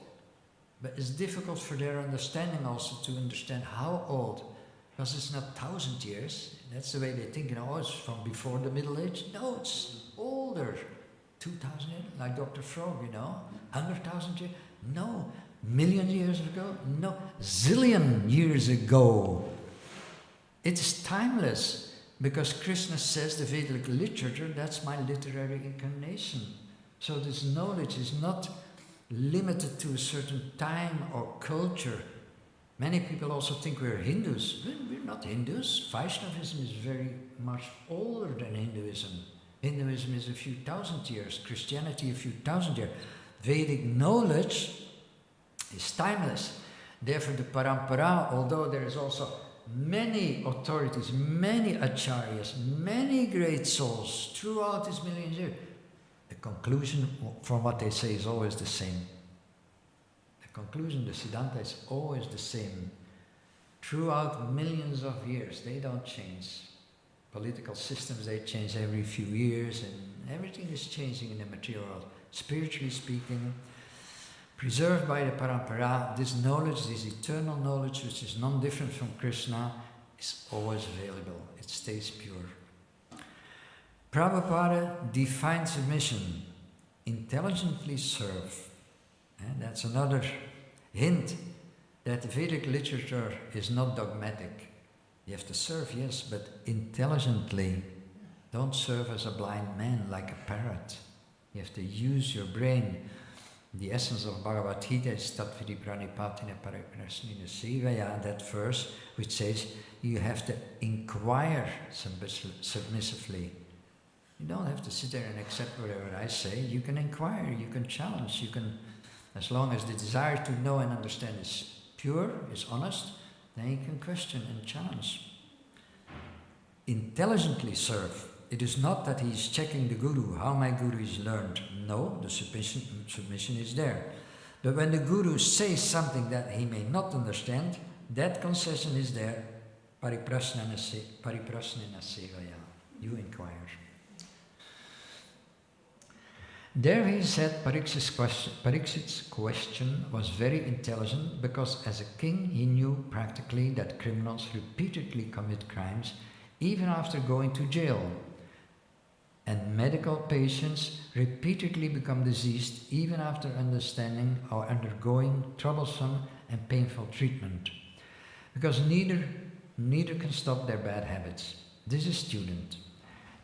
But it's difficult for their understanding also to understand how old. Because it's not 1,000 years. That's the way they think, it's from before the Middle Age. No, it's older. 2,000 years, like Dr. Frog, 100,000 years. No. Million years ago? No. Zillion years ago. It is timeless. Because Krishna says the Vedic literature, that's my literary incarnation. So this knowledge is not limited to a certain time or culture. Many people also think we're Hindus. We're not Hindus. Vaishnavism is very much older than Hinduism. Hinduism is a few thousand years, Christianity a few thousand years. Vedic knowledge is timeless. Therefore the parampara, although there is also many authorities, many acharyas, many great souls throughout this million years, the conclusion from what they say is always the same. The conclusion, the Siddhanta, is always the same. Throughout millions of years, they don't change. Political systems, they change every few years, and everything is changing in the material world. Spiritually speaking, preserved by the parampara, this knowledge, this eternal knowledge, which is non-different from Krishna, is always available. It stays pure. Prabhupada defined submission, intelligently serve. And that's another hint that the Vedic literature is not dogmatic. You have to serve, yes, but intelligently. Don't serve as a blind man like a parrot. You have to use your brain. The essence of Bhagavad Gita is Tatvidi Pranipatine Pariprasnina Sevaya, that verse which says you have to inquire submissively. You don't have to sit there and accept whatever I say. You can inquire, you can challenge, you can, as long as the desire to know and understand is pure, is honest, then you can question and challenge. Intelligently serve. It is not that he is checking the guru, how my guru is learned. No, the submission is there. But when the guru says something that he may not understand, that concession is there. Pariprasnena sevaya. You inquire. There he said Parikshit's question was very intelligent because as a king he knew practically that criminals repeatedly commit crimes even after going to jail. And medical patients repeatedly become diseased even after understanding or undergoing troublesome and painful treatment. Because neither can stop their bad habits. This is student.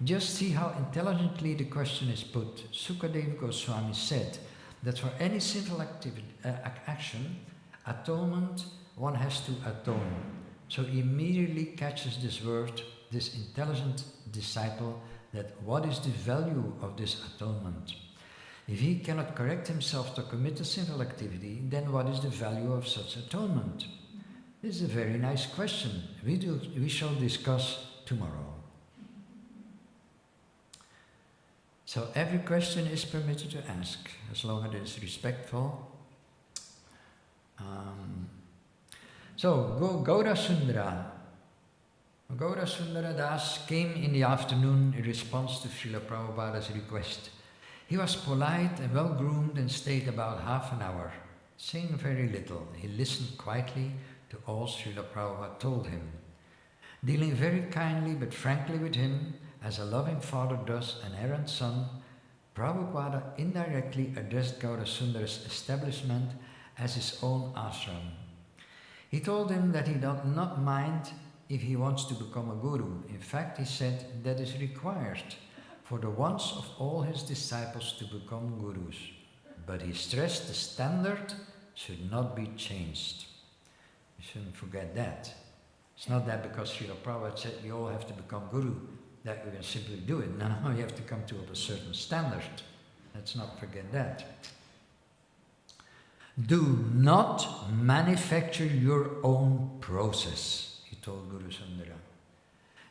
Just see how intelligently the question is put. Sukadeva Goswami said that for any sinful action, atonement, one has to atone. So he immediately catches this word, this intelligent disciple, that what is the value of this atonement? If he cannot correct himself to commit a sinful activity, then what is the value of such atonement? This is a very nice question. We shall discuss tomorrow. So every question is permitted to ask, as long as it is respectful. Gaura Sundara. Gaura Sundara Das came in the afternoon in response to Srila Prabhupada's request. He was polite and well-groomed and stayed about half an hour, saying very little. He listened quietly to all Srila Prabhupada told him, dealing very kindly but frankly with him, as a loving father does an errant son. Prabhupada indirectly addressed Gaura Sundara's establishment as his own ashram. He told him that he did not mind if he wants to become a guru. In fact, he said that is required for the wants of all his disciples to become gurus. But he stressed the standard should not be changed. You shouldn't forget that. It's not that because Srila Prabhupada said you all have to become guru, that we can simply do it. No, you have to come to a certain standard. Let's not forget that. Do not manufacture your own process, he told Guru Sundara.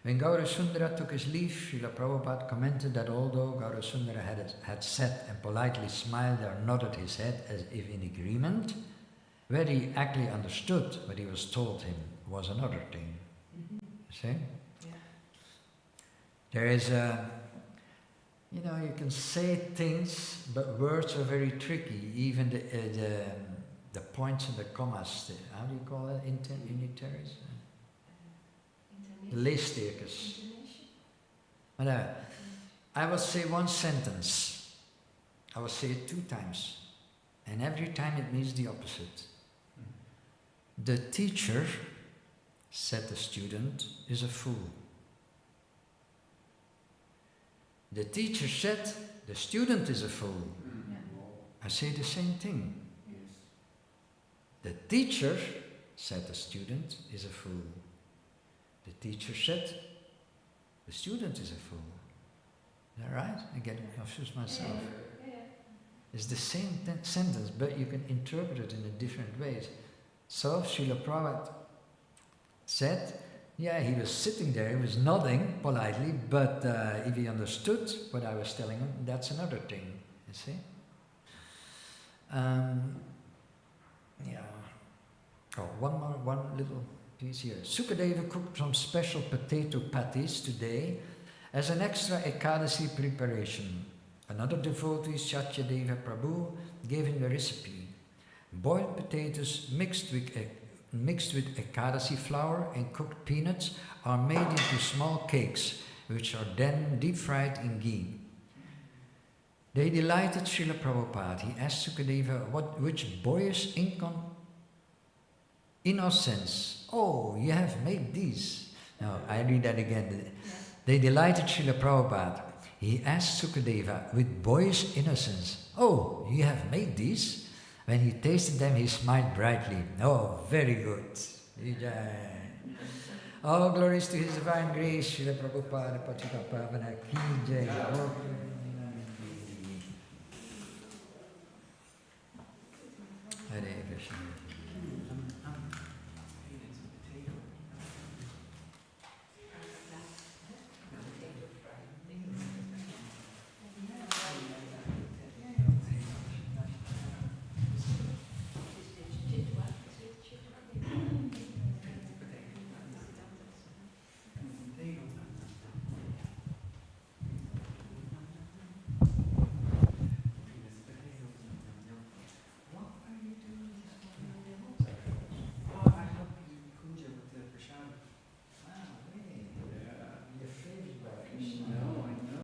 When Gaura Sundara took his leave, Srila Prabhupada commented that although Gaura Sundara had sat and politely smiled or nodded his head as if in agreement, whether he actually understood what he was told him was another thing. See? Yeah. There is a, you can say things, but words are very tricky. Even the points and the commas, how do you call it? Unitaries? The leestekens. I will say one sentence. I will say it 2 times. And every time it means the opposite. The teacher, said the student, is a fool. The teacher said the student is a fool. I say the same thing. The teacher said the student is a fool. The teacher said the student is a fool. Is that right? I get confused myself. It's the same sentence, but you can interpret it in different ways. So Srila Prabhupada said, yeah, he was sitting there, he was nodding politely, but if he understood what I was telling him, that's another thing, you see. One little piece here. Sukadeva cooked some special potato patties today as an extra Ekadasi preparation. Another devotee, Satyadeva Prabhu, gave him the recipe. Boiled potatoes mixed with Ekadasi flour and cooked peanuts are made into small cakes, which are then deep fried in ghee. They delighted Srila Prabhupada. He asked Sukadeva which boyish innocence. Oh, you have made these. Now, I read that again. They delighted Srila Prabhupada. He asked Sukadeva with boyish innocence, oh, you have made these? When he tasted them, he smiled brightly. Oh, very good. All glories to His Divine Grace, Srila Prabhupada, Patita Pavana, Ki Jai. Hare Krishna.